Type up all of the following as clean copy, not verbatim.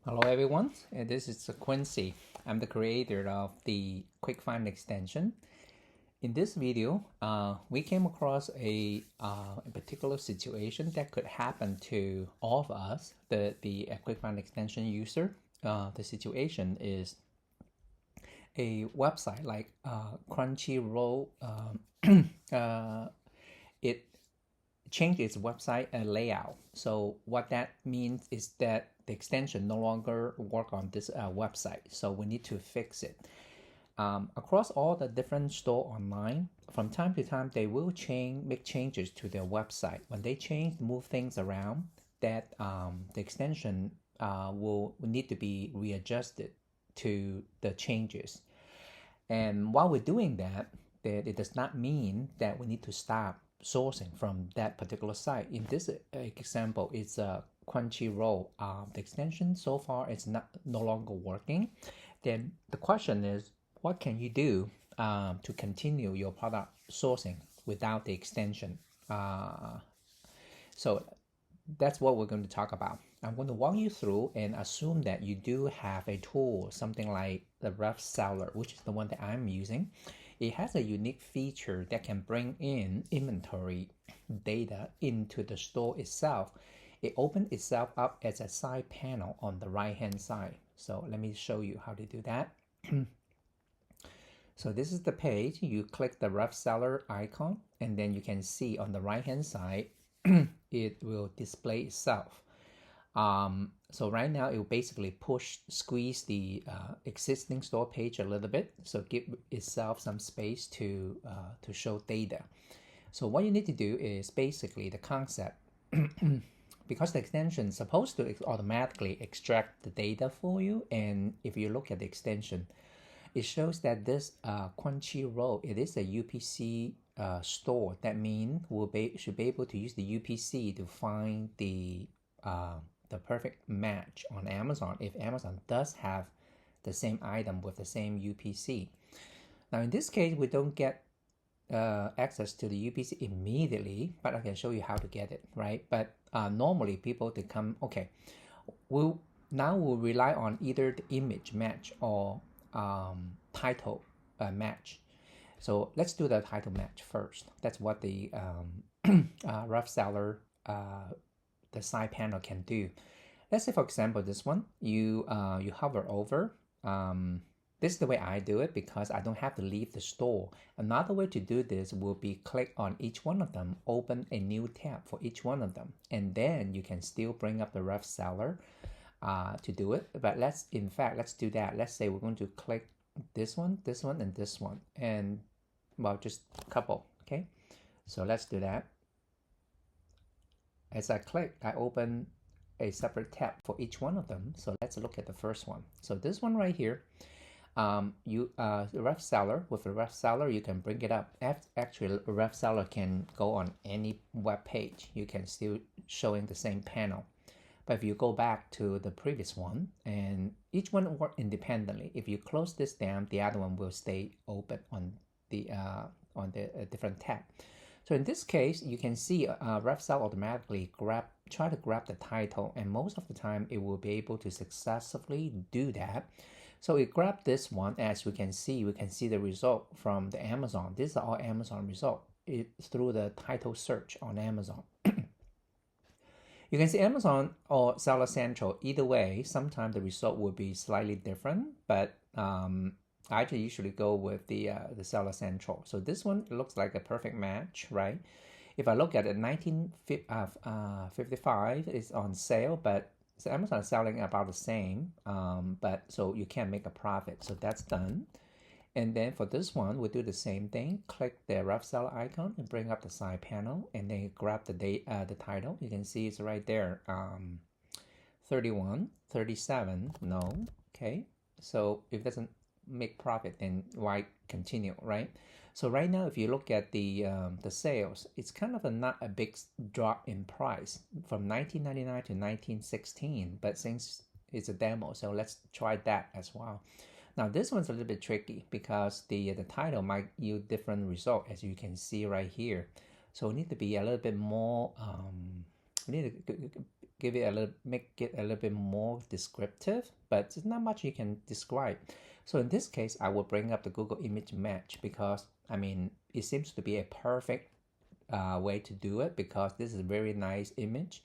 Hello everyone, this is Quincy. I'm the creator of the QikFinds-Extension. In this video, we came across a particular situation that could happen to all of us, the QikFinds-Extension user. The situation is a website like Crunchyroll. It changed its website layout. So what that means is that the extension no longer work on this website. So we need to fix it. Across all the different store online, from time to time they will make changes to their website. When they move things around, that the extension will need to be readjusted to the changes. And while we're doing that, it does not mean that we need to stop sourcing from that particular site. In this example, it's a Crunchyroll. The extension so far is no longer working. Then the question is, what can you do to continue your product sourcing without the extension? So that's what we're going to talk about. I'm going to walk you through and assume that you do have a tool, something like the Ref Seller, which is the one that I'm using. It has a unique feature that can bring in inventory data into the store itself. It opens itself up as a side panel on the right hand side. So let me show you how to do that. So this is the page. You click the Ref Seller icon, and then you can see on the right hand side it will display itself. So right now it will basically squeeze the existing store page a little bit, so give itself some space to show data. So what you need to do is basically the concept. Because the extension is supposed to automatically extract the data for you, and if you look at the extension, it shows that this Crunchyroll, it is a UPC store. That means should be able to use the UPC to find the perfect match on Amazon if Amazon does have the same item with the same UPC. Now in this case, we don't get access to the UPC immediately, but I can show you how to get it, right? But normally people, they come, okay, we'll rely on either the image match or title match. So let's do the title match first. That's what the Ref Seller the side panel can do. Let's say, for example, this one, you hover over. This is the way I do it because I don't have to leave the store. Another way to do this will be click on each one of them, open a new tab for each one of them, and then you can still bring up the Ref Seller to do it. But let's do that. Let's say we're going to click this one, and this one, and well, just a couple. Okay, so let's do that. As I click, I open a separate tab for each one of them. So let's look at the first one. So this one right here, the Ref Seller, with the Ref Seller, you can bring it up. Actually, a Ref Seller can go on any web page. You can still showing the same panel. But if you go back to the previous one, and each one work independently. If you close this down, the other one will stay open on the different tab. So in this case, you can see Ref Seller automatically try to grab the title, and most of the time it will be able to successfully do that. So it grabbed this one. As we can see the result from the Amazon. This is our Amazon result. It's through the title search on Amazon. You can see Amazon or Seller Central. Either way, sometimes the result will be slightly different, but I usually go with the Seller Central. So this one looks like a perfect match, right? If I look at it, 1955 is on sale, but so Amazon is selling about the same, but so you can't make a profit. So that's done. And then for this one, we do the same thing. Click the Ref Seller icon and bring up the side panel, and then grab the title. You can see it's right there. 31, 37, no. Okay. So if it doesn't make profit, then why continue, right? So right now, if you look at the sales, it's kind of not a big drop in price from 1999 to 1916. But since it's a demo, so let's try that as well. Now this one's a little bit tricky because the title might yield different result, as you can see right here. So we need to be a little bit more. We need to give it a little, make it a little bit more descriptive, but there's not much you can describe. So in this case, I will bring up the Google image match because I mean it seems to be a perfect way to do it because this is a very nice image.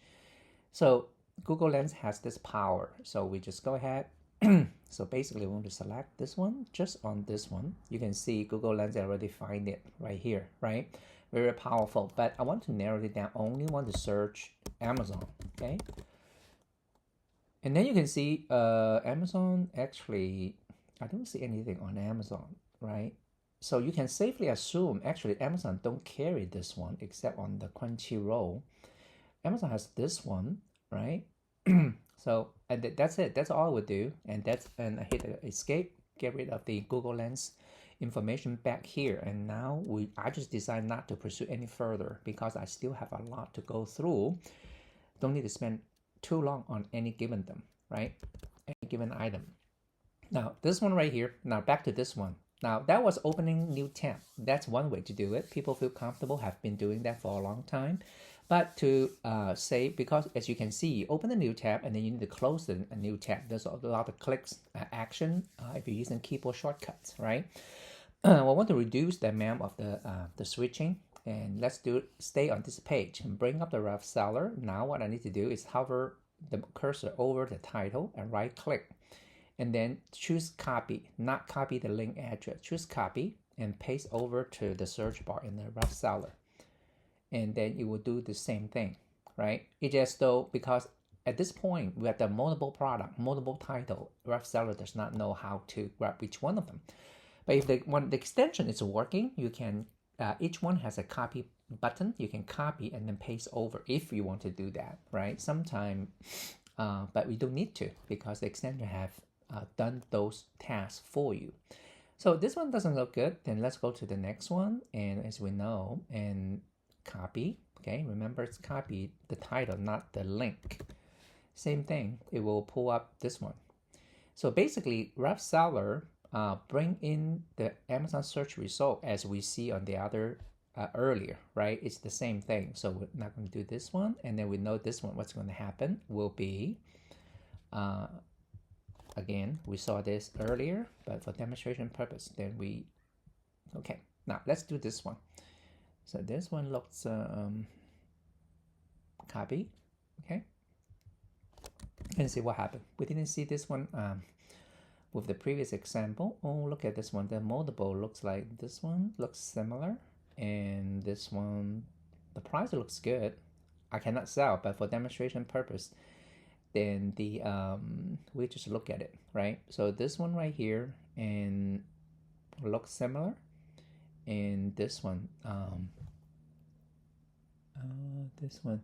So Google Lens has this power. So we just go ahead. So basically we want to select this one, just on this one. You can see Google Lens already find it right here, right? Very powerful, but I want to narrow it down. Only want to search Amazon, okay? And then you can see Amazon actually, I don't see anything on Amazon, right? So you can safely assume actually Amazon don't carry this one except on the Crunchyroll. Amazon has this one, right? So and that's it. That's all I would do. And I hit escape, get rid of the Google Lens information back here. And now I just decide not to pursue any further because I still have a lot to go through. Don't need to spend too long on any given them, right? Any given item. Now this one right here. Now back to this one. Now that was opening new tab. That's one way to do it. People feel comfortable, have been doing that for a long time. But to say, because as you can see, open a new tab and then you need to close a new tab. There's a lot of clicks action if you're using keyboard shortcuts, right? I want to reduce the amount of the switching, and let's stay on this page and bring up the rough seller. Now what I need to do is hover the cursor over the title and right click, and then choose copy, not copy the link address. Choose copy and paste over to the search bar in the rough seller. And then it will do the same thing, right? It just though, because at this point we have the multiple product, multiple title, rough seller does not know how to grab each one of them. But if the extension is working, you can, each one has a copy button. You can copy and then paste over if you want to do that, right? Sometime, but we don't need to because the extension have done those tasks for you. So this one doesn't look good. Then let's go to the next one. And as we know, and copy, okay, remember it's copy the title, not the link. Same thing, it will pull up this one. So basically rough seller bring in the Amazon search result as we see on the other earlier, right? It's the same thing. So we're not going to do this one, and then we know this one, what's going to happen will be again, we saw this earlier, but for demonstration purpose, then okay, now let's do this one. So this one looks copy, okay? And see what happened. We didn't see this one with the previous example. Oh, look at this one. The multiple looks like this one, looks similar. And this one, the price looks good. I cannot sell, but for demonstration purpose, then the we just look at it, right? So this one right here and looks similar. And this one, this one.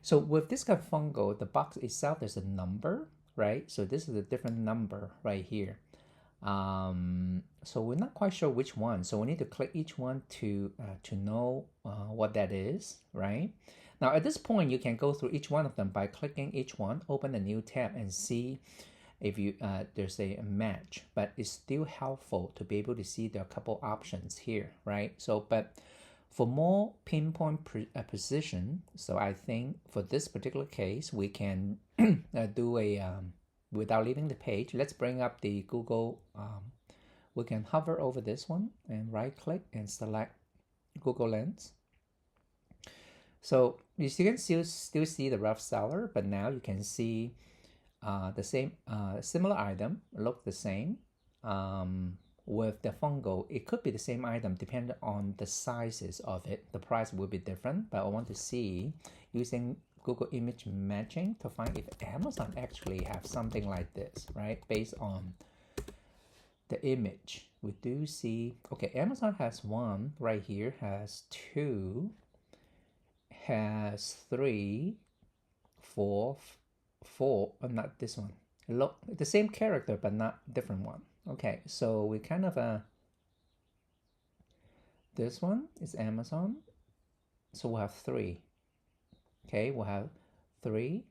So with this kind of fungo, the box itself is a number, right? So this is a different number right here. So we're not quite sure which one. So we need to click each one to know what that is, right? Now at this point, you can go through each one of them by clicking each one, open a new tab, and see if you there's a match. But it's still helpful to be able to see there are a couple options here, right? So but for more pinpoint precision, so I think for this particular case, we can do a without leaving the page. Let's bring up the Google. We can hover over this one and right click and select Google Lens. So you can still see the rough seller, but now you can see the same similar item look the same. With the fungo, it could be the same item depending on the sizes of it. The price will be different, but I want to see using Google image matching to find if Amazon actually have something like this, right? Based on the image, we do see, okay, Amazon has one right here, has two, has three, four, not this one. Look, the same character, but not different one. Okay, so we kind of this one is Amazon, so we'll have three. Okay, we'll have 3,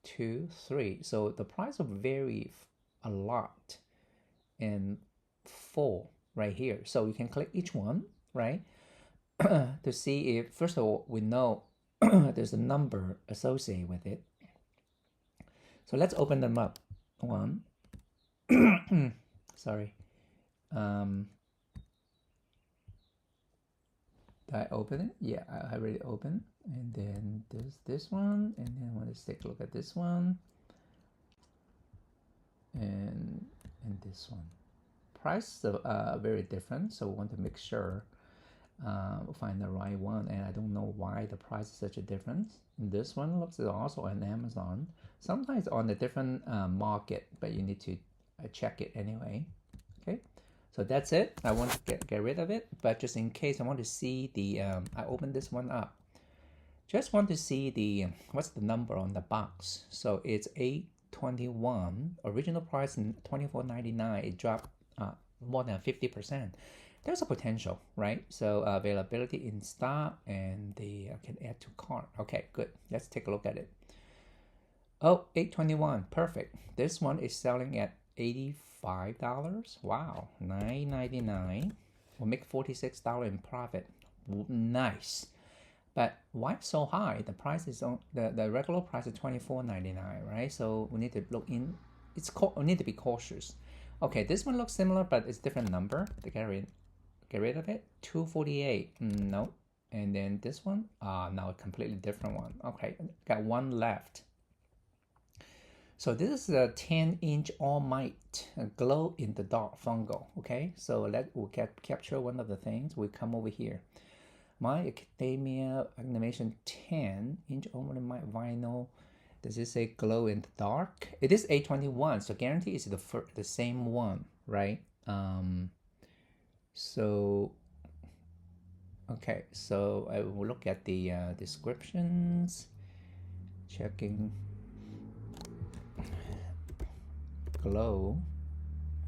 2, 3. So the price will vary a lot, and 4 right here. So you can click each one, right, to see if, first of all, we know there's a number associated with it. So let's open them up. One. Sorry. Did I open it? Yeah, I already opened. And then there's this one. And then let's take a look at this one. And this one. Price are very different, so we want to make sure we'll find the right one. And I don't know why the price is such a difference. And this one looks also on Amazon. Sometimes on a different market, but you need to check it anyway. Okay, so that's it. I want to get rid of it, but just in case I want to see the I opened this one up. Just want to see the what's the number on the box. So it's $8.21. Original price in $24.99. It dropped more than 50%. There's a potential, right? So availability in stock, and I can add to cart. Okay, good. Let's take a look at it. Oh, $8.21. Perfect. This one is selling at $85. Wow, $9.99. We'll make $46 in profit. Nice. But why so high? The price is on the regular price is $24.99, right? So we need to look in. We need to be cautious. Okay, this one looks similar, but it's different number. To get rid of it. $2.48. No. And then this one, now a completely different one. Okay, got one left. So this is a 10-inch All Might glow in the dark fungal. Okay, so we'll capture one of the things. We come over here. My Academia Animation 10-inch All Might vinyl. Does it say glow in the dark? It is $8.21, so guarantee it's the same one, right? So okay, so I will look at the descriptions. Checking. Glow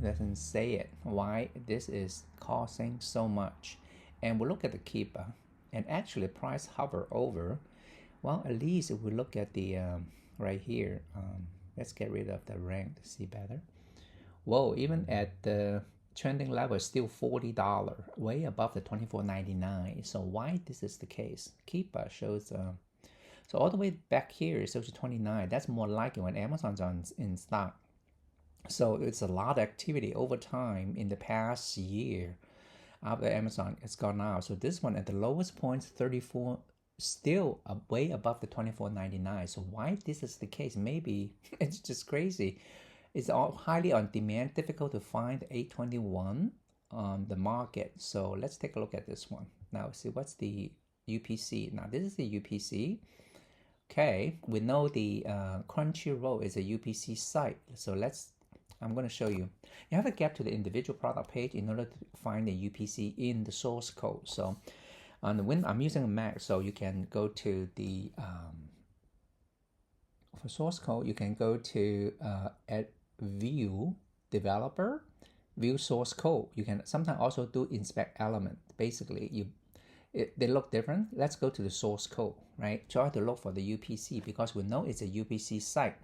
doesn't say it. Why this is costing so much? And we'll look at the keeper, and actually price hover over. Well, at least if we look at the right here, let's get rid of the rank to see better. Whoa, even at the trending level is still $40, way above the $24.99. So why this is the case? Keeper shows so all the way back here is shows $29. That's more likely when Amazon's in stock. So it's a lot of activity over time in the past year after Amazon has gone out. So this one at the lowest point, 34, still way above the $24.99. So why this is the case? Maybe it's just crazy. It's all highly on demand, difficult to find $8.21 on the market. So let's take a look at this one. Now see what's the UPC. Now this is the UPC. Okay, we know the Crunchyroll is a UPC site. So I'm going to show you. You have to get to the individual product page in order to find the UPC in the source code. So when I'm using a Mac, so you can go to the for source code, you can go to at view developer, view source code. You can sometimes also do inspect element. Basically, they look different. Let's go to the source code, right? Try to look for the UPC because we know it's a UPC site.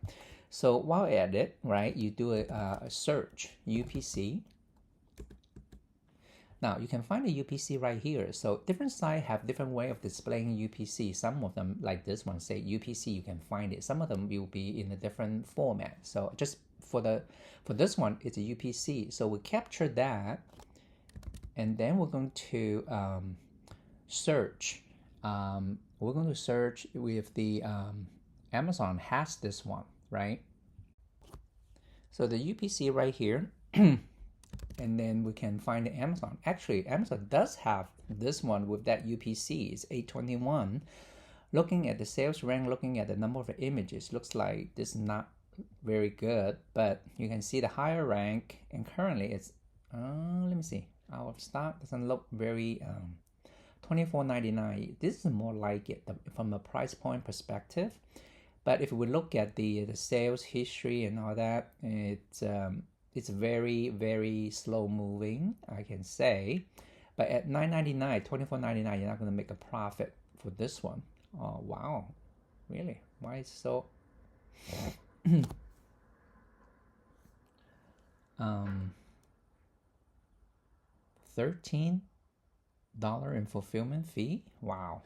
So while at it, right, you do a search UPC. Now you can find the UPC right here. So different sites have different way of displaying UPC. Some of them, like this one, say UPC, you can find it. Some of them will be in a different format. So just for this one, it's a UPC. So we capture that, and then we're going to search. We're going to search with the Amazon has this one, right? So the UPC right here, and then we can find the Amazon. Actually, Amazon does have this one with that UPC. It's $8.21. Looking at the sales rank, looking at the number of images, looks like this is not very good, but you can see the higher rank, and currently it's, let me see, out of stock, doesn't look very, $24.99. This is more like it from a price point perspective. But if we look at the sales history and all that, it's very, very slow moving, I can say. But at $9.99, $24.99, you're not going to make a profit for this one. Oh, wow. Really? Why is it so? $13 in fulfillment fee? Wow.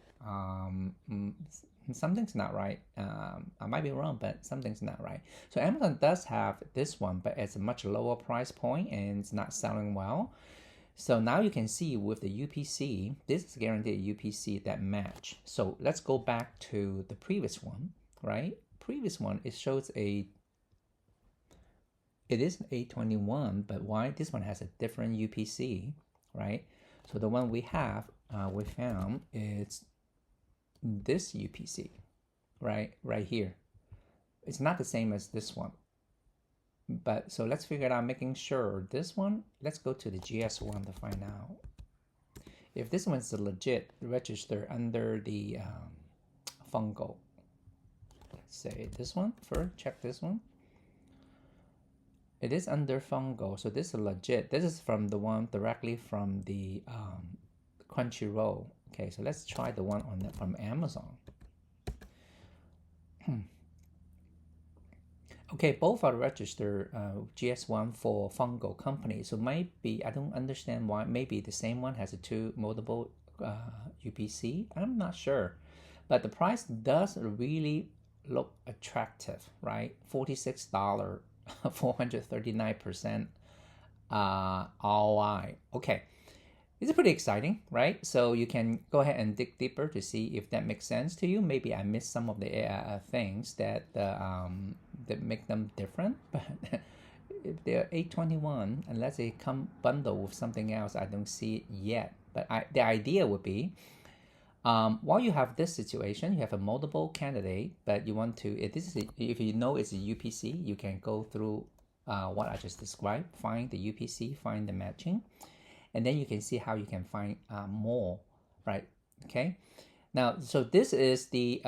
Something's not right. I might be wrong, but something's not right. So Amazon does have this one, but it's a much lower price point and it's not selling well. So now you can see with the UPC, this is guaranteed UPC that match. So let's go back to the previous one, right? Previous one, it shows it is an 821, but why this one has a different UPC, right? So the one we have, we found it's this UPC, right here. It's not the same as this one. But so let's figure it out, making sure this one, let's go to the GS1 to find out. If this one's a legit register under the fungal, let's say this one first, check this one. It is under fungal, so this is legit. This is from the one directly from the Crunchyroll. Okay, so let's try the one on from Amazon. Okay, both are registered GS1 for fungal company. So maybe, I don't understand why, maybe the same one has a two multiple UPC. I'm not sure. But the price does really look attractive, right? $46, 439% ROI. Okay, it's pretty exciting, right? So you can go ahead and dig deeper to see if that makes sense to you. Maybe I missed some of the things that make them different, but if they're 821, unless they come bundled with something else, I don't see it yet. But the idea would be, while you have this situation, you have a multiple candidate, but you want to, if you know it's a UPC, you can go through what I just described, find the UPC, find the matching, and then you can see how you can find more, right? Okay. Now, so this is the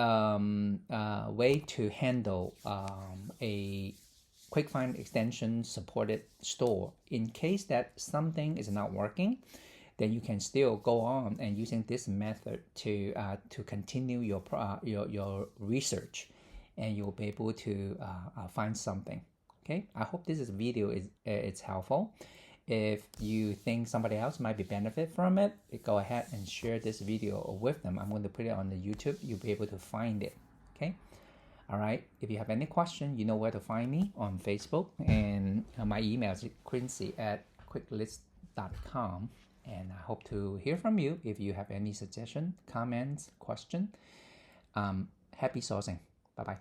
way to handle a QikFinds-Extension supported store. In case that something is not working, then you can still go on and using this method to continue your research, and you'll be able to find something. Okay, I hope this video is helpful. If you think somebody else might be benefit from it, go ahead and share this video with them. I'm going to put it on the YouTube. You'll be able to find it. Okay. All right. If you have any question, you know where to find me on Facebook, and my email is quincy@quiklist.com. And I hope to hear from you if you have any suggestion, comments, question. Happy sourcing. Bye bye.